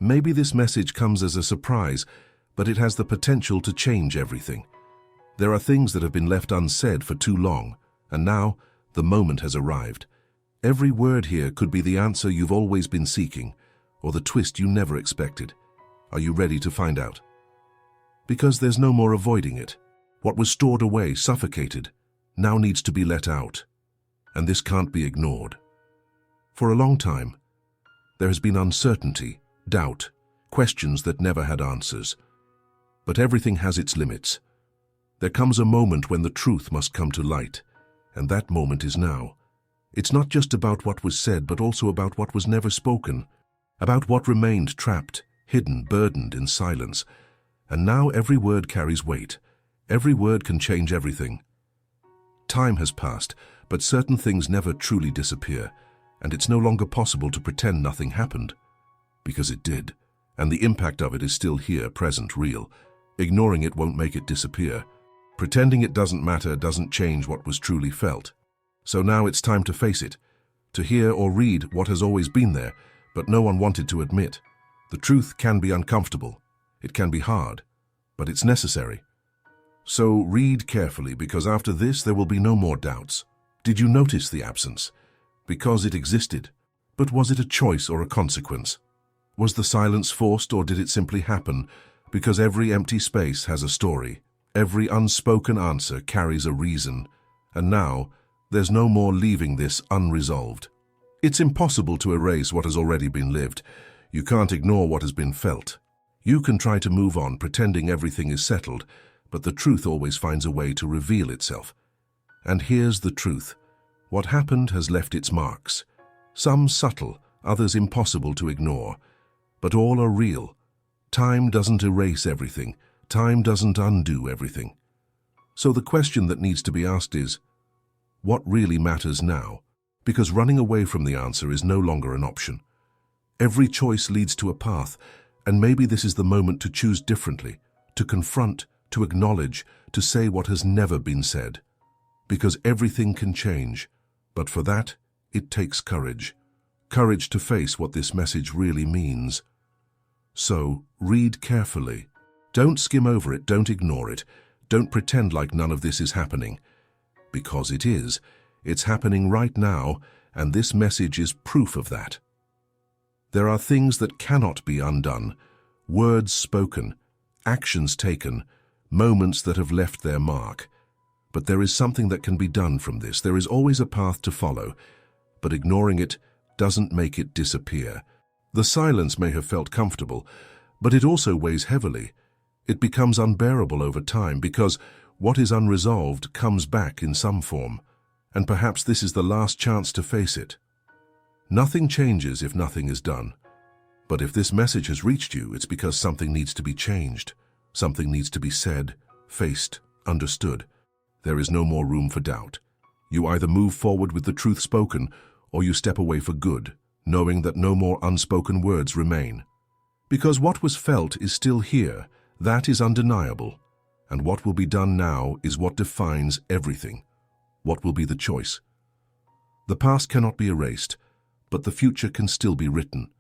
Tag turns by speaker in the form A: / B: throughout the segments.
A: Maybe this message comes as a surprise, but it has the potential to change everything. There are things that have been left unsaid for too long, and now the moment has arrived. Every word here could be the answer you've always been seeking, or the twist you never expected. Are you ready to find out? Because there's no more avoiding it. What was stored away, suffocated, now needs to be let out. And this can't be ignored. For a long time, there has been uncertainty, doubt, questions that never had answers. But everything has its limits. There comes a moment when the truth must come to light, and that moment is now. It's not just about what was said, but also about what was never spoken, about what remained trapped, hidden, burdened in silence. And now every word carries weight. Every word can change everything. Time has passed, but certain things never truly disappear, and it's no longer possible to pretend nothing happened, because it did, and the impact of it is still here, present, real. Ignoring it won't make it disappear. Pretending it doesn't matter doesn't change what was truly felt. So now it's time to face it, to hear or read what has always been there, but no one wanted to admit. The truth can be uncomfortable. It can be hard, but it's necessary. So read carefully, because after this there will be no more doubts. Did you notice the absence? Because it existed. But was it a choice or a consequence? Was the silence forced, or did it simply happen? Because every empty space has a story. Every unspoken answer carries a reason. And now, there's no more leaving this unresolved. It's impossible to erase what has already been lived. You can't ignore what has been felt. You can try to move on, pretending everything is settled, but the truth always finds a way to reveal itself. And here's the truth. What happened has left its marks. Some subtle, others impossible to ignore. But all are real. Time doesn't erase everything. Time doesn't undo everything. So the question that needs to be asked is, what really matters now? Because running away from the answer is no longer an option. Every choice leads to a path, and maybe this is the moment to choose differently, to confront, to acknowledge, to say what has never been said. Because everything can change, but for that, it takes courage. Courage to face what this message really means. So, read carefully. Don't skim over it, don't ignore it. Don't pretend like none of this is happening. Because it is. It's happening right now, and this message is proof of that. There are things that cannot be undone, words spoken, actions taken, moments that have left their mark. But there is something that can be done from this. There is always a path to follow, but ignoring it doesn't make it disappear. The silence may have felt comfortable, but it also weighs heavily. It becomes unbearable over time because what is unresolved comes back in some form, and perhaps this is the last chance to face it. Nothing changes if nothing is done. But if this message has reached you, it's because something needs to be changed. Something needs to be said, faced, understood. There is no more room for doubt. You either move forward with the truth spoken, or you step away for good, knowing that no more unspoken words remain. Because what was felt is still here, that is undeniable. And what will be done now is what defines everything. What will be the choice? The past cannot be erased, but the future can still be written.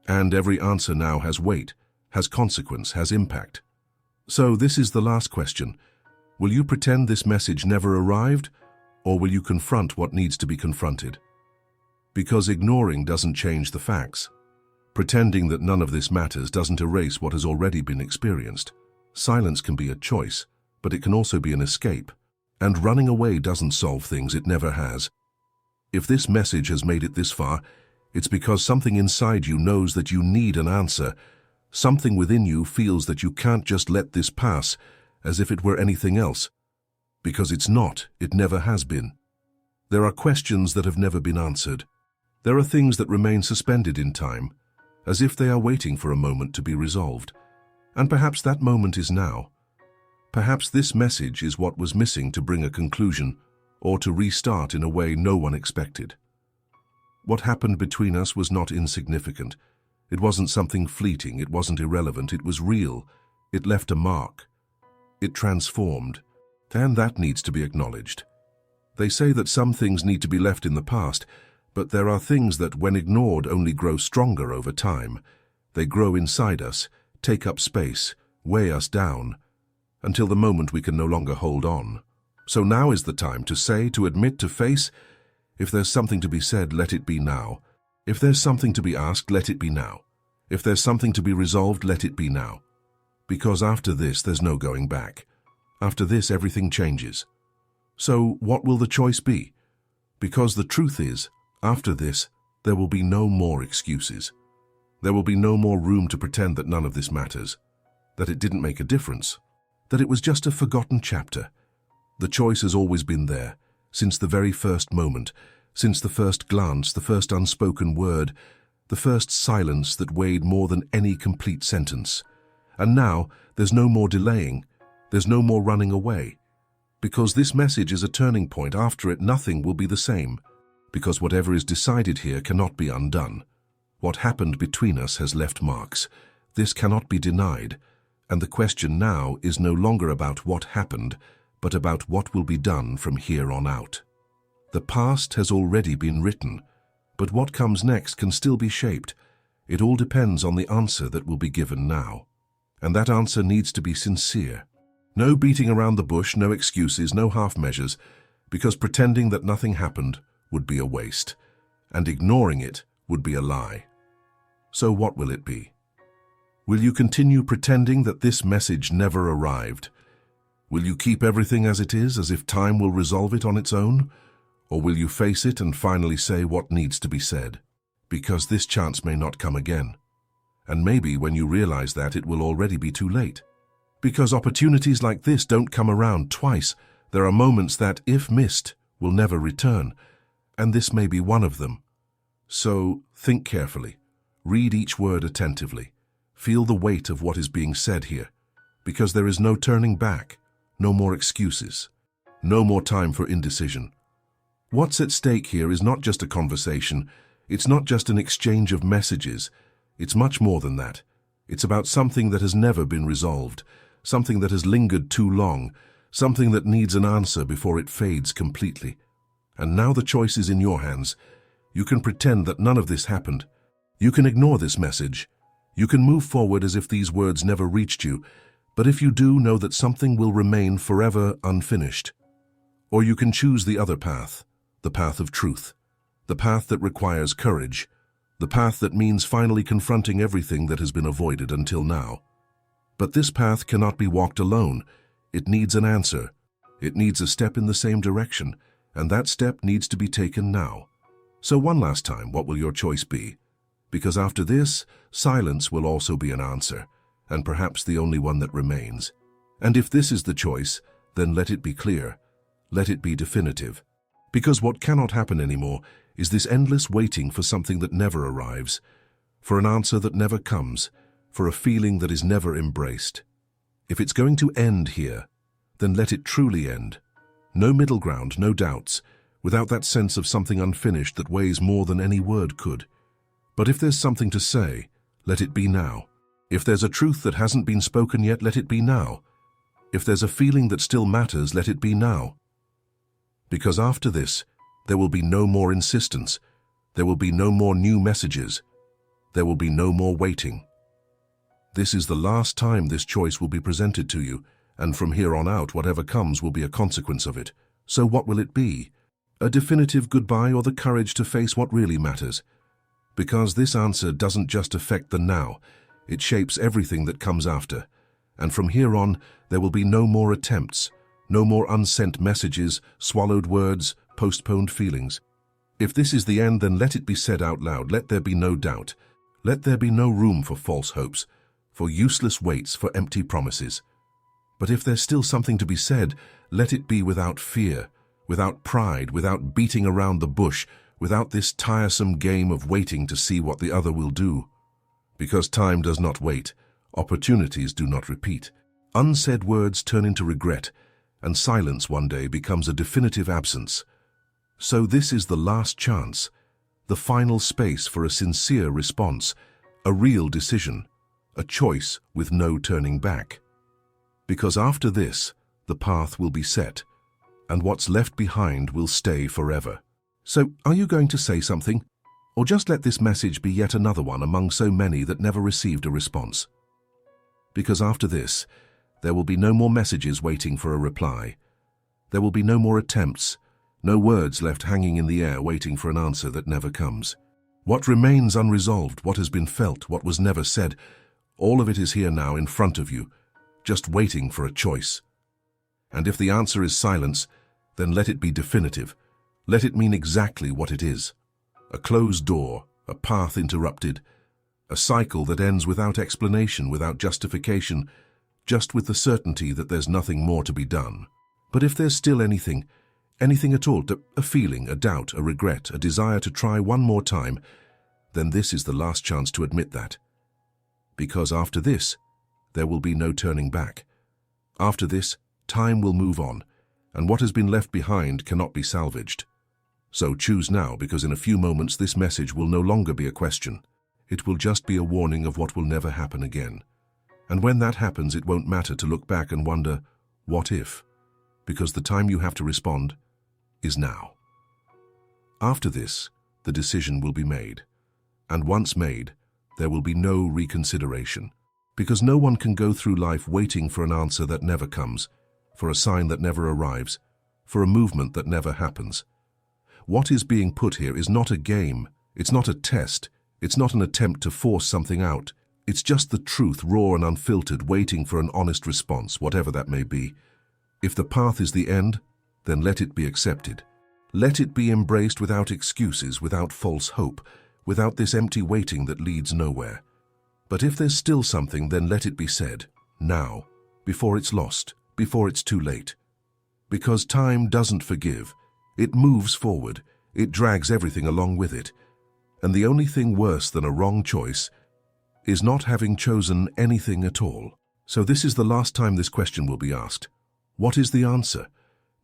A: And every answer now has weight, has consequence, has impact. So this is the last question. Will you pretend this message never arrived, or will you confront what needs to be confronted? Because ignoring doesn't change the facts. Pretending that none of this matters doesn't erase what has already been experienced. Silence can be a choice, but it can also be an escape. And running away doesn't solve things, it never has. If this message has made it this far, it's because something inside you knows that you need an answer. Something within you feels that you can't just let this pass as if it were anything else. Because it's not, it never has been. There are questions that have never been answered. There are things that remain suspended in time, as if they are waiting for a moment to be resolved. And perhaps that moment is now. Perhaps this message is what was missing to bring a conclusion, or to restart in a way no one expected. What happened between us was not insignificant. It wasn't something fleeting, it wasn't irrelevant, it was real. It left a mark. It transformed. And that needs to be acknowledged. They say that some things need to be left in the past, but there are things that, when ignored, only grow stronger over time. They grow inside us, take up space, weigh us down, until the moment we can no longer hold on. So now is the time to say, to admit, to face. If there's something to be said, let it be now. If there's something to be asked, let it be now. If there's something to be resolved, let it be now. Because after this, there's no going back. After this, everything changes. So what will the choice be? Because the truth is, after this, there will be no more excuses. There will be no more room to pretend that none of this matters, that it didn't make a difference, that it was just a forgotten chapter. The choice has always been there, since the very first moment, since the first glance, the first unspoken word, the first silence that weighed more than any complete sentence. And now, there's no more delaying, there's no more running away. Because this message is a turning point. After it, nothing will be the same. Because whatever is decided here cannot be undone. What happened between us has left marks. This cannot be denied. And the question now is no longer about what happened, but about what will be done from here on out. The past has already been written, but what comes next can still be shaped. It all depends on the answer that will be given now. And that answer needs to be sincere. No beating around the bush, no excuses, no half measures, because pretending that nothing happened would be a waste, and ignoring it would be a lie. So what will it be? Will you continue pretending that this message never arrived? Will you keep everything as it is, as if time will resolve it on its own? Or will you face it and finally say what needs to be said? Because this chance may not come again. And maybe when you realize that, it will already be too late. Because opportunities like this don't come around twice. There are moments that, if missed, will never return. And this may be one of them. So think carefully. Read each word attentively. Feel the weight of what is being said here. Because there is no turning back, no more excuses, no more time for indecision. What's at stake here is not just a conversation. It's not just an exchange of messages. It's much more than that. It's about something that has never been resolved, something that has lingered too long, something that needs an answer before it fades completely. And now the choice is in your hands. You can pretend that none of this happened. You can ignore this message. You can move forward as if these words never reached you. But if you do, know that something will remain forever unfinished. Or you can choose the other path, the path of truth, the path that requires courage, the path that means finally confronting everything that has been avoided until now. But this path cannot be walked alone. It needs an answer. It needs a step in the same direction, and that step needs to be taken now. So one last time, what will your choice be? Because after this, silence will also be an answer, and perhaps the only one that remains. And if this is the choice, then let it be clear. Let it be definitive. Because what cannot happen anymore is this endless waiting for something that never arrives, for an answer that never comes, for a feeling that is never embraced. If it's going to end here, then let it truly end. No middle ground, no doubts, without that sense of something unfinished that weighs more than any word could. But if there's something to say, let it be now. If there's a truth that hasn't been spoken yet, let it be now. If there's a feeling that still matters, let it be now. Because after this, there will be no more insistence. There will be no more new messages. There will be no more waiting. This is the last time this choice will be presented to you, and from here on out, whatever comes will be a consequence of it. So what will it be? A definitive goodbye or the courage to face what really matters? Because this answer doesn't just affect the now, it shapes everything that comes after. And from here on, there will be no more attempts, no more unsent messages, swallowed words, postponed feelings. If this is the end, then let it be said out loud. Let there be no doubt. Let there be no room for false hopes, for useless waits, for empty promises. But if there's still something to be said, let it be without fear, without pride, without beating around the bush, without this tiresome game of waiting to see what the other will do. Because time does not wait, opportunities do not repeat. Unsaid words turn into regret, and silence one day becomes a definitive absence. So this is the last chance, the final space for a sincere response, a real decision, a choice with no turning back. Because after this, the path will be set, and what's left behind will stay forever. So, are you going to say something? Or just let this message be yet another one among so many that never received a response. Because after this, there will be no more messages waiting for a reply. There will be no more attempts, no words left hanging in the air waiting for an answer that never comes. What remains unresolved, what has been felt, what was never said, all of it is here now in front of you, just waiting for a choice. And if the answer is silence, then let it be definitive. Let it mean exactly what it is. A closed door, a path interrupted, a cycle that ends without explanation, without justification, just with the certainty that there's nothing more to be done. But if there's still anything at all, a feeling, a doubt, a regret, a desire to try one more time, then this is the last chance to admit that. Because after this, there will be no turning back. After this, time will move on, and what has been left behind cannot be salvaged. So choose now, because in a few moments this message will no longer be a question. It will just be a warning of what will never happen again. And when that happens, it won't matter to look back and wonder, what if? Because the time you have to respond is now. After this, the decision will be made. And once made, there will be no reconsideration. Because no one can go through life waiting for an answer that never comes, for a sign that never arrives, for a movement that never happens. What is being put here is not a game, it's not a test, it's not an attempt to force something out. It's just the truth, raw and unfiltered, waiting for an honest response, whatever that may be. If the path is the end, then let it be accepted. Let it be embraced without excuses, without false hope, without this empty waiting that leads nowhere. But if there's still something, then let it be said, now, before it's lost, before it's too late. Because time doesn't forgive. It moves forward, it drags everything along with it. And the only thing worse than a wrong choice is not having chosen anything at all. So this is the last time this question will be asked. What is the answer?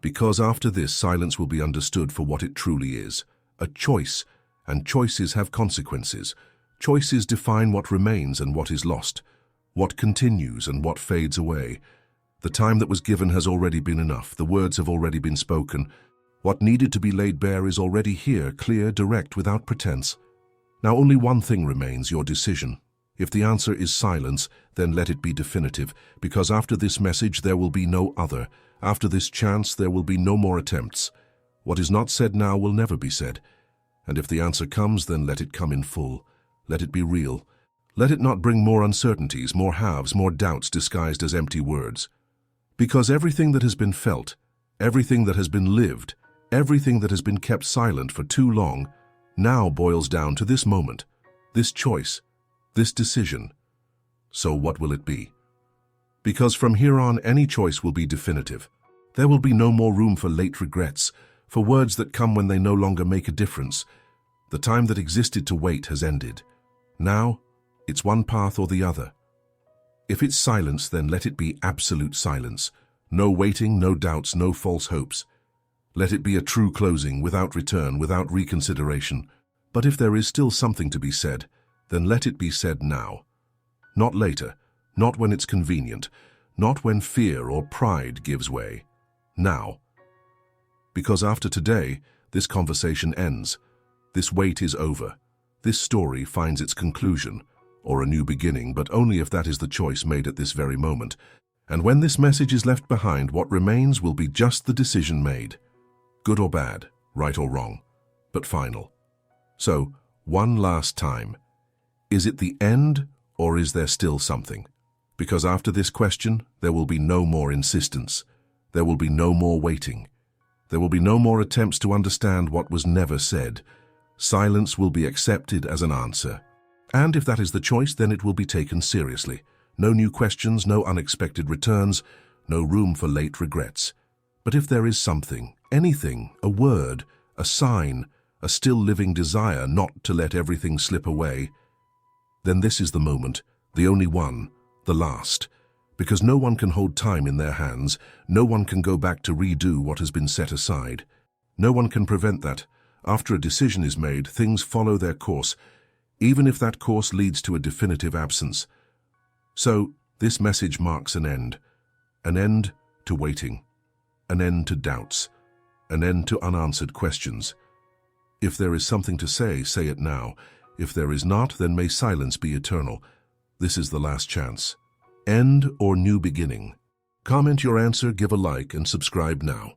A: Because after this, silence will be understood for what it truly is, a choice, and choices have consequences. Choices define what remains and what is lost, what continues and what fades away. The time that was given has already been enough, the words have already been spoken. What needed to be laid bare is already here, clear, direct, without pretense. Now only one thing remains, your decision. If the answer is silence, then let it be definitive, because after this message there will be no other. After this chance there will be no more attempts. What is not said now will never be said. And if the answer comes, then let it come in full. Let it be real. Let it not bring more uncertainties, more halves, more doubts disguised as empty words. Because everything that has been felt, everything that has been lived, everything that has been kept silent for too long, now boils down to this moment, this choice, this decision. So what will it be? Because from here on, any choice will be definitive. There will be no more room for late regrets, for words that come when they no longer make a difference. The time that existed to wait has ended. Now, it's one path or the other. If it's silence, then let it be absolute silence. No waiting, no doubts, no false hopes. Let it be a true closing, without return, without reconsideration. But if there is still something to be said, then let it be said now. Not later, not when it's convenient, not when fear or pride gives way. Now. Because after today, this conversation ends. This wait is over. This story finds its conclusion, or a new beginning, but only if that is the choice made at this very moment. And when this message is left behind, what remains will be just the decision made. Good or bad, right or wrong, but final. So, one last time. Is it the end, or is there still something? Because after this question, there will be no more insistence. There will be no more waiting. There will be no more attempts to understand what was never said. Silence will be accepted as an answer. And if that is the choice, then it will be taken seriously. No new questions, no unexpected returns, no room for late regrets. But if there is something, anything, a word, a sign, a still living desire not to let everything slip away, then this is the moment, the only one, the last. Because no one can hold time in their hands, no one can go back to redo what has been set aside. No one can prevent that. After a decision is made, things follow their course, even if that course leads to a definitive absence. So, this message marks an end to waiting, an end to doubts, an end to unanswered questions. If there is something to say it now. If there is not, then may silence be eternal. This is the last chance. End or new beginning? Comment your answer, give a like, and subscribe now.